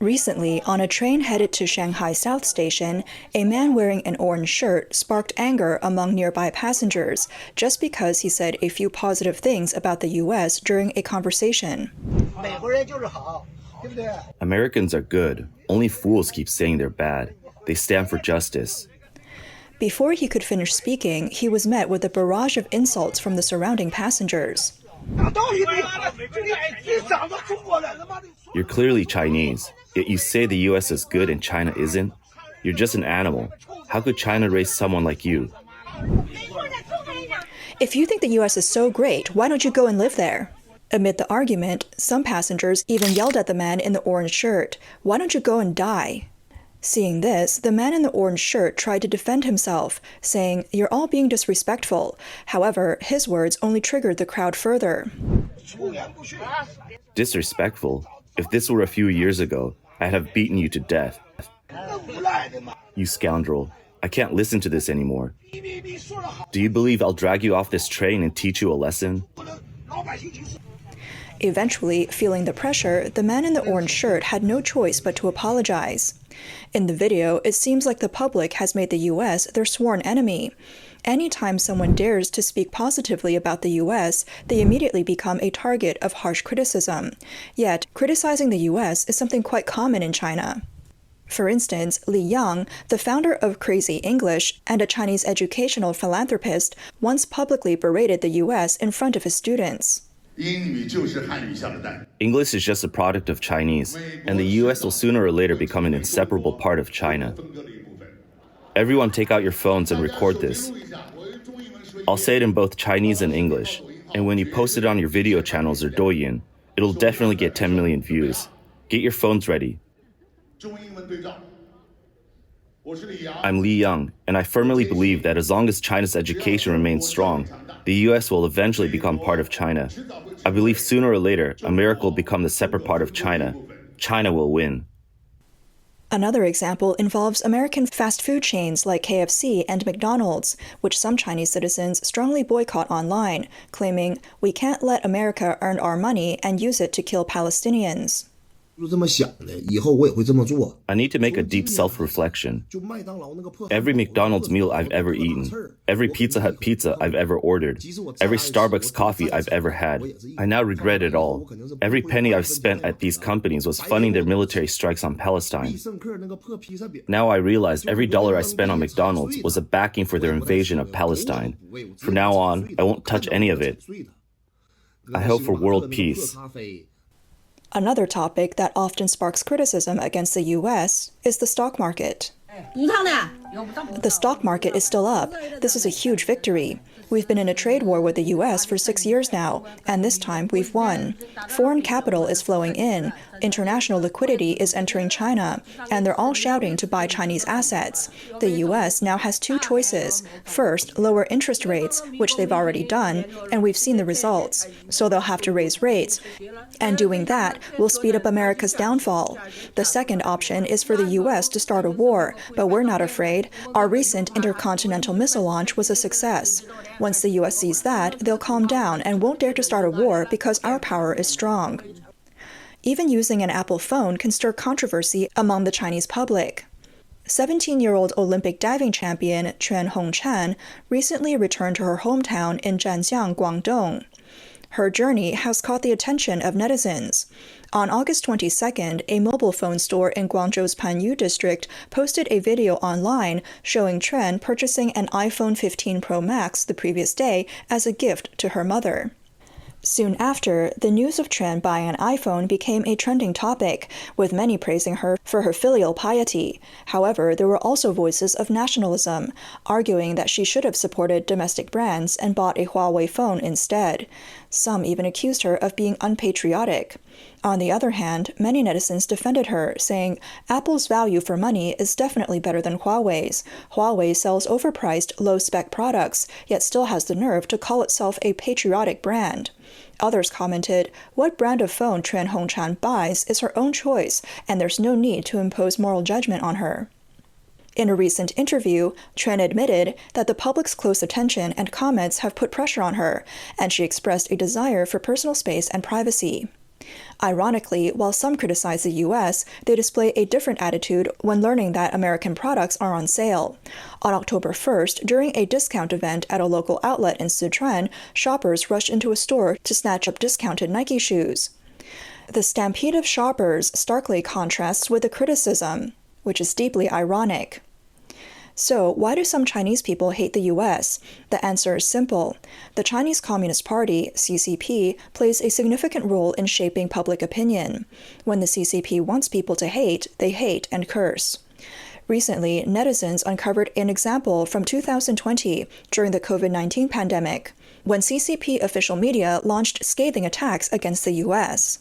Recently, on a train headed to Shanghai South Station, a man wearing an orange shirt sparked anger among nearby passengers just because he said a few positive things about the U.S. during a conversation. Americans are good. Only fools keep saying they're bad. They stand for justice. Before he could finish speaking, he was met with a barrage of insults from the surrounding passengers. You're clearly Chinese, yet you say the U.S. is good and China isn't? You're just an animal. How could China raise someone like you? If you think the U.S. is so great, why don't you go and live there? Amid the argument, some passengers even yelled at the man in the orange shirt, "Why don't you go and die?" Seeing this, the man in the orange shirt tried to defend himself, saying, "You're all being disrespectful." However, his words only triggered the crowd further. Disrespectful? If this were a few years ago, I'd have beaten you to death. You scoundrel. I can't listen to this anymore. Do you believe I'll drag you off this train and teach you a lesson? Eventually, feeling the pressure, the man in the orange shirt had no choice but to apologize. In the video, it seems like the public has made the U.S. their sworn enemy. Anytime someone dares to speak positively about the U.S., they immediately become a target of harsh criticism. Yet, criticizing the U.S. is something quite common in China. For instance, Li Yang, the founder of Crazy English and a Chinese educational philanthropist, once publicly berated the U.S. in front of his students. English is just a product of Chinese, and the U.S. will sooner or later become an inseparable part of China. Everyone take out your phones and record this. I'll say it in both Chinese and English, and when you post it on your video channels or Douyin, it'll definitely get 10 million views. Get your phones ready. I'm Li Yang, and I firmly believe that as long as China's education remains strong, the U.S. will eventually become part of China. I believe sooner or later, America will become the separate part of China. China will win. Another example involves American fast food chains like KFC and McDonald's, which some Chinese citizens strongly boycott online, claiming, "We can't let America earn our money and use it to kill Palestinians." I need to make a deep self-reflection. Every McDonald's meal I've ever eaten, every Pizza Hut pizza I've ever ordered, every Starbucks coffee I've ever had, I now regret it all. Every penny I've spent at these companies was funding their military strikes on Palestine. Now I realize every dollar I spent on McDonald's was a backing for their invasion of Palestine. From now on, I won't touch any of it. I hope for world peace. Another topic that often sparks criticism against the U.S. is the stock market. The stock market is still up. This is a huge victory. We've been in a trade war with the U.S. for 6 years now, and this time we've won. Foreign capital is flowing in, international liquidity is entering China, and they're all shouting to buy Chinese assets. The U.S. now has two choices. First, lower interest rates, which they've already done, and we've seen the results. So they'll have to raise rates. And doing that will speed up America's downfall. The second option is for the U.S. to start a war, but we're not afraid. Our recent intercontinental missile launch was a success. Once the U.S. sees that, they'll calm down and won't dare to start a war because our power is strong. Even using an Apple phone can stir controversy among the Chinese public. 17-year-old Olympic diving champion Chen Hongchan recently returned to her hometown in Zhanjiang, Guangdong. Her journey has caught the attention of netizens. On August 22nd, a mobile phone store in Guangzhou's Panyu district posted a video online showing Chen purchasing an iPhone 15 Pro Max the previous day as a gift to her mother. Soon after, the news of Chen buying an iPhone became a trending topic, with many praising her for her filial piety. However, there were also voices of nationalism, arguing that she should have supported domestic brands and bought a Huawei phone instead. Some even accused her of being unpatriotic. On the other hand, many netizens defended her, saying, "Apple's value for money is definitely better than Huawei's. Huawei sells overpriced, low-spec products, yet still has the nerve to call itself a patriotic brand." Others commented, "What brand of phone Chen Hongchan buys is her own choice, and there's no need to impose moral judgment on her." In a recent interview, Chen admitted that the public's close attention and comments have put pressure on her, and she expressed a desire for personal space and privacy. Ironically, while some criticize the U.S., they display a different attitude when learning that American products are on sale. On October 1st, during a discount event at a local outlet in Sichuan, shoppers rushed into a store to snatch up discounted Nike shoes. The stampede of shoppers starkly contrasts with the criticism, which is deeply ironic. So, why do some Chinese people hate the U.S.? The answer is simple. The Chinese Communist Party, CCP, plays a significant role in shaping public opinion. When the CCP wants people to hate, they hate and curse. Recently, netizens uncovered an example from 2020 during the COVID-19 pandemic, when CCP official media launched scathing attacks against the U.S.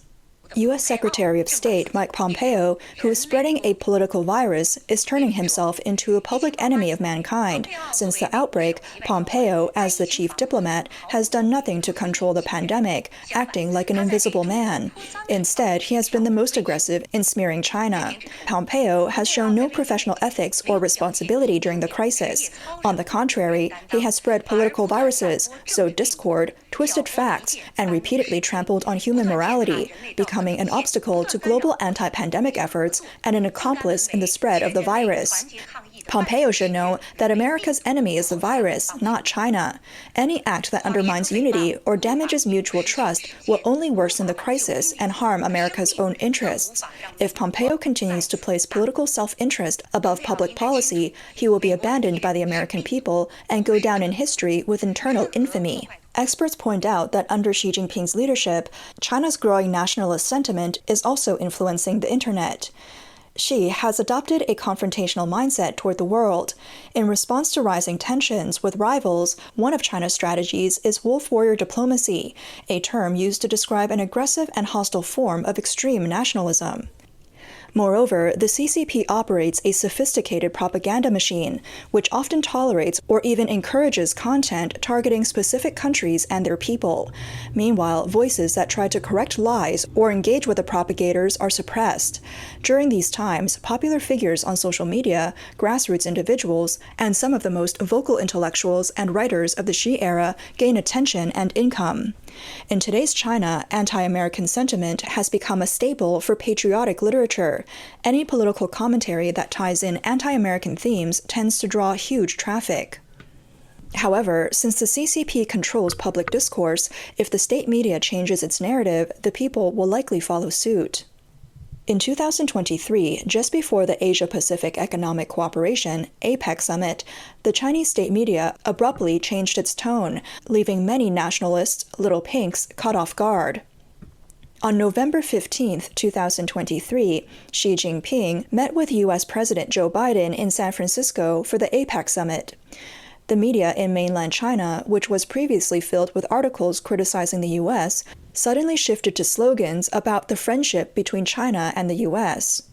U.S. Secretary of State Mike Pompeo, who is spreading a political virus, is turning himself into a public enemy of mankind. Since the outbreak, Pompeo, as the chief diplomat, has done nothing to control the pandemic, acting like an invisible man. Instead, he has been the most aggressive in smearing China. Pompeo has shown no professional ethics or responsibility during the crisis. On the contrary, he has spread political viruses, sowed discord, twisted facts, and repeatedly trampled on human morality, becoming an obstacle to global anti-pandemic efforts and an accomplice in the spread of the virus. Pompeo should know that America's enemy is the virus, not China. Any act that undermines unity or damages mutual trust will only worsen the crisis and harm America's own interests. If Pompeo continues to place political self-interest above public policy, he will be abandoned by the American people and go down in history with internal infamy. Experts point out that under Xi Jinping's leadership, China's growing nationalist sentiment is also influencing the internet. Xi has adopted a confrontational mindset toward the world. In response to rising tensions with rivals, one of China's strategies is wolf warrior diplomacy, a term used to describe an aggressive and hostile form of extreme nationalism. Moreover, the CCP operates a sophisticated propaganda machine, which often tolerates or even encourages content targeting specific countries and their people. Meanwhile, voices that try to correct lies or engage with the propagators are suppressed. During these times, popular figures on social media, grassroots individuals, and some of the most vocal intellectuals and writers of the Xi era gain attention and income. In today's China, anti-American sentiment has become a staple for patriotic literature. Any political commentary that ties in anti-American themes tends to draw huge traffic. However, since the CCP controls public discourse, if the state media changes its narrative, the people will likely follow suit. In 2023, just before the Asia-Pacific Economic Cooperation (APEC) summit, the Chinese state media abruptly changed its tone, leaving many nationalists, little pinks, caught off guard. On November 15, 2023, Xi Jinping met with U.S. President Joe Biden in San Francisco for the APEC summit. The media in mainland China, which was previously filled with articles criticizing the U.S., suddenly shifted to slogans about the friendship between China and the U.S.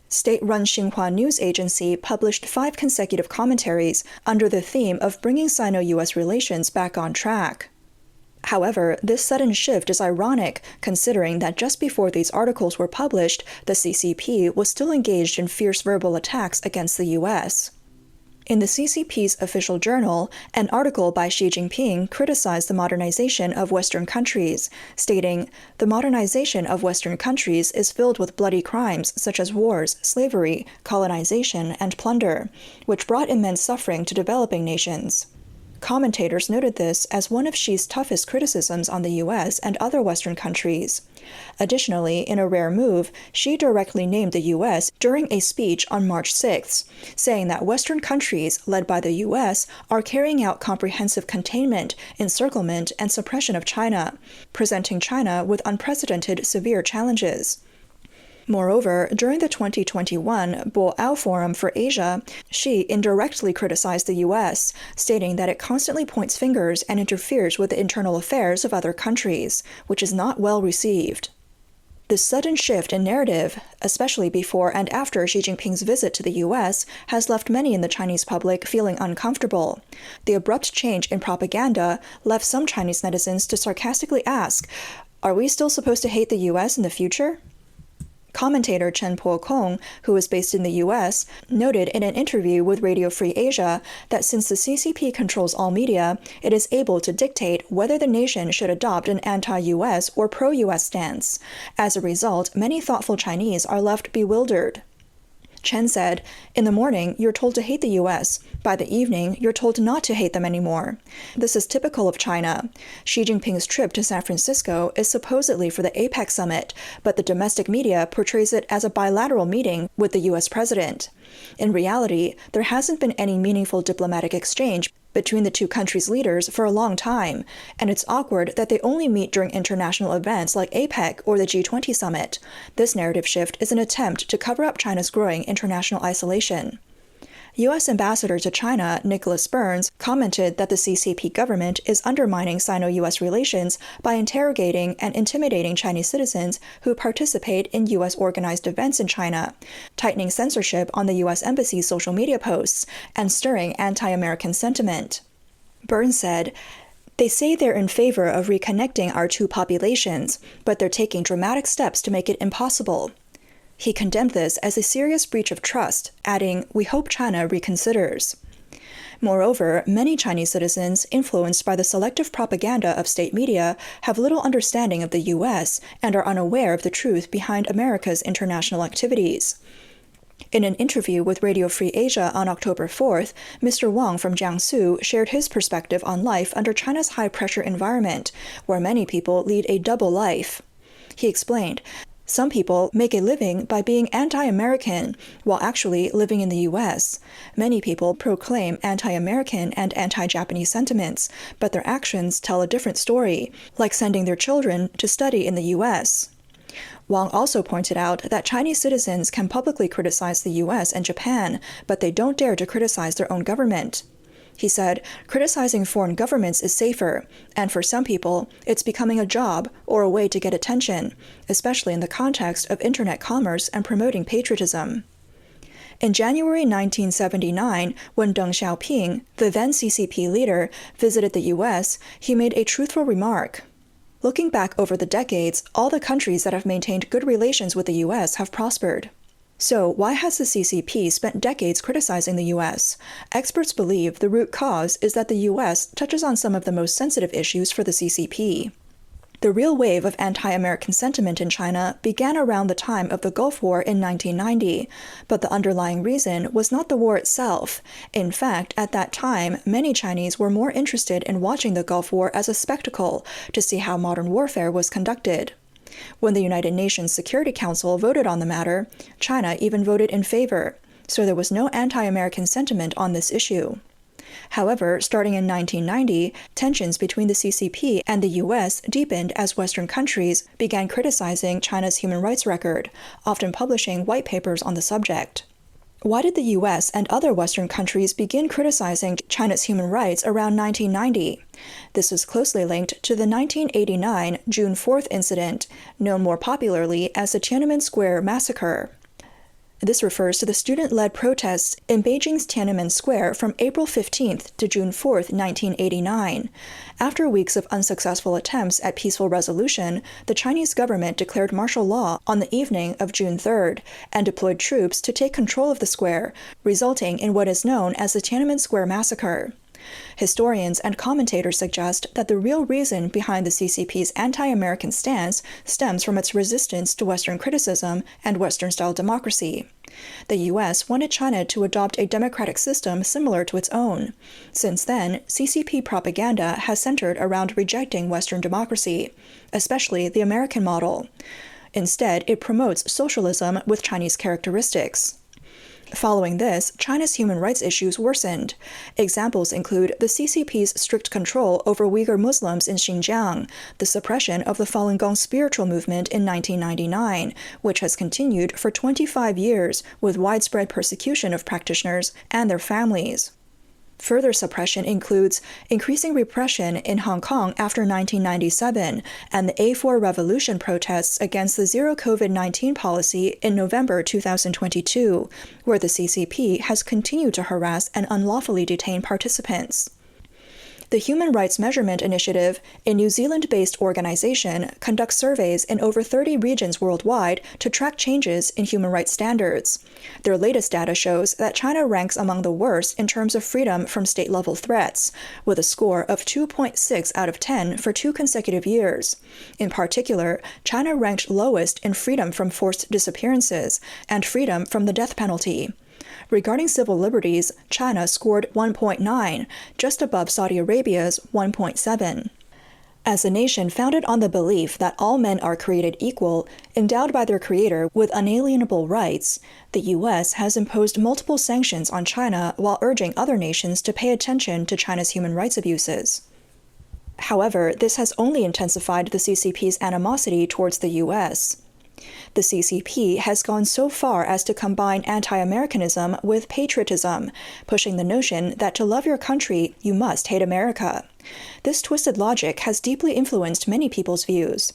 State-run Xinhua News Agency published 5 consecutive commentaries under the theme of bringing Sino-U.S. relations back on track. However, this sudden shift is ironic, considering that just before these articles were published, the CCP was still engaged in fierce verbal attacks against the U.S. In the CCP's official journal, an article by Xi Jinping criticized the modernization of Western countries, stating, "The modernization of Western countries is filled with bloody crimes such as wars, slavery, colonization, and plunder, which brought immense suffering to developing nations." Commentators noted this as one of Xi's toughest criticisms on the U.S. and other Western countries. Additionally, in a rare move, Xi directly named the U.S. during a speech on March 6th, saying that Western countries, led by the U.S., are carrying out comprehensive containment, encirclement, and suppression of China, presenting China with unprecedented severe challenges. Moreover, during the 2021 Boao Forum for Asia, Xi indirectly criticized the U.S., stating that it constantly points fingers and interferes with the internal affairs of other countries, which is not well received. This sudden shift in narrative, especially before and after Xi Jinping's visit to the U.S., has left many in the Chinese public feeling uncomfortable. The abrupt change in propaganda left some Chinese netizens to sarcastically ask, "Are we still supposed to hate the U.S. in the future?" Commentator Chen Po-kong, who is based in the U.S., noted in an interview with Radio Free Asia that since the CCP controls all media, it is able to dictate whether the nation should adopt an anti-U.S. or pro-U.S. stance. As a result, many thoughtful Chinese are left bewildered. Chen said, "In the morning, you're told to hate the U.S. By the evening, you're told not to hate them anymore. This is typical of China. Xi Jinping's trip to San Francisco is supposedly for the APEC summit, but the domestic media portrays it as a bilateral meeting with the U.S. president. In reality, there hasn't been any meaningful diplomatic exchange between the two countries' leaders for a long time, and it's awkward that they only meet during international events like APEC or the G20 summit. This narrative shift is an attempt to cover up China's growing international isolation." U.S. Ambassador to China, Nicholas Burns, commented that the CCP government is undermining Sino-U.S. relations by interrogating and intimidating Chinese citizens who participate in U.S. organized events in China, tightening censorship on the U.S. Embassy's social media posts, and stirring anti-American sentiment. Burns said, "They say they're in favor of reconnecting our two populations, but they're taking dramatic steps to make it impossible." He condemned this as a serious breach of trust, adding, "We hope China reconsiders." Moreover, many Chinese citizens, influenced by the selective propaganda of state media, have little understanding of the U.S. and are unaware of the truth behind America's international activities. In an interview with Radio Free Asia on October 4th, Mr. Wang from Jiangsu shared his perspective on life under China's high-pressure environment, where many people lead a double life. He explained, "Some people make a living by being anti-American while actually living in the U.S. Many people proclaim anti-American and anti-Japanese sentiments, but their actions tell a different story, like sending their children to study in the U.S. Wang also pointed out that Chinese citizens can publicly criticize the U.S. and Japan, but they don't dare to criticize their own government. He said, "Criticizing foreign governments is safer, and for some people, it's becoming a job or a way to get attention, especially in the context of internet commerce and promoting patriotism." In January 1979, when Deng Xiaoping, the then CCP leader, visited the U.S., he made a truthful remark. "Looking back over the decades, all the countries that have maintained good relations with the U.S. have prospered." So why has the CCP spent decades criticizing the U.S.? Experts believe the root cause is that the U.S. touches on some of the most sensitive issues for the CCP. The real wave of anti-American sentiment in China began around the time of the Gulf War in 1990, but the underlying reason was not the war itself. In fact, at that time, many Chinese were more interested in watching the Gulf War as a spectacle to see how modern warfare was conducted. When the United Nations Security Council voted on the matter, China even voted in favor, so there was no anti-American sentiment on this issue. However, starting in 1990, tensions between the CCP and the U.S. deepened as Western countries began criticizing China's human rights record, often publishing white papers on the subject. Why did the U.S. and other Western countries begin criticizing China's human rights around 1990? This was closely linked to the 1989 June 4th incident, known more popularly as the Tiananmen Square massacre. This refers to the student-led protests in Beijing's Tiananmen Square from April 15th to June 4th, 1989. After weeks of unsuccessful attempts at peaceful resolution, the Chinese government declared martial law on the evening of June 3rd and deployed troops to take control of the square, resulting in what is known as the Tiananmen Square massacre. Historians and commentators suggest that the real reason behind the CCP's anti-American stance stems from its resistance to Western criticism and Western-style democracy. The U.S. wanted China to adopt a democratic system similar to its own. Since then, CCP propaganda has centered around rejecting Western democracy, especially the American model. Instead, it promotes socialism with Chinese characteristics. Following this, China's human rights issues worsened. Examples include the CCP's strict control over Uyghur Muslims in Xinjiang, the suppression of the Falun Gong spiritual movement in 1999, which has continued for 25 years with widespread persecution of practitioners and their families. Further suppression includes increasing repression in Hong Kong after 1997 and the A4 revolution protests against the zero COVID-19 policy in November 2022, where the CCP has continued to harass and unlawfully detain participants. The Human Rights Measurement Initiative, a New Zealand-based organization, conducts surveys in over 30 regions worldwide to track changes in human rights standards. Their latest data shows that China ranks among the worst in terms of freedom from state-level threats, with a score of 2.6 out of 10 for 2 consecutive years. In particular, China ranked lowest in freedom from forced disappearances and freedom from the death penalty. Regarding civil liberties, China scored 1.9, just above Saudi Arabia's 1.7. As a nation founded on the belief that all men are created equal, endowed by their creator with unalienable rights, the U.S. has imposed multiple sanctions on China while urging other nations to pay attention to China's human rights abuses. However, this has only intensified the CCP's animosity towards the U.S. The CCP has gone so far as to combine anti-Americanism with patriotism, pushing the notion that to love your country, you must hate America. This twisted logic has deeply influenced many people's views.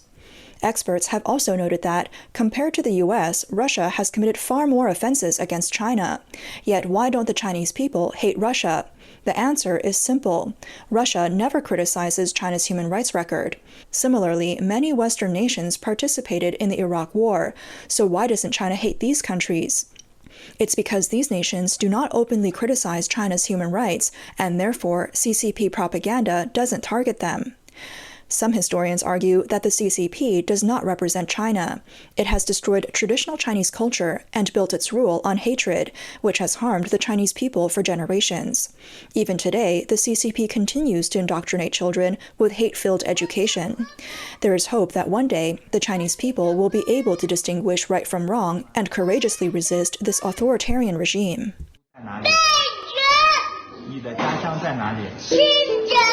Experts have also noted that, compared to the U.S., Russia has committed far more offenses against China. Yet why don't the Chinese people hate Russia? The answer is simple. Russia never criticizes China's human rights record. Similarly, many Western nations participated in the Iraq War, so why doesn't China hate these countries? It's because these nations do not openly criticize China's human rights, and therefore CCP propaganda doesn't target them. Some historians argue that the CCP does not represent China. It has destroyed traditional Chinese culture and built its rule on hatred, which has harmed the Chinese people for generations. Even today, the CCP continues to indoctrinate children with hate-filled education. There is hope that one day, the Chinese people will be able to distinguish right from wrong and courageously resist this authoritarian regime. 你的家乡在哪里？新疆。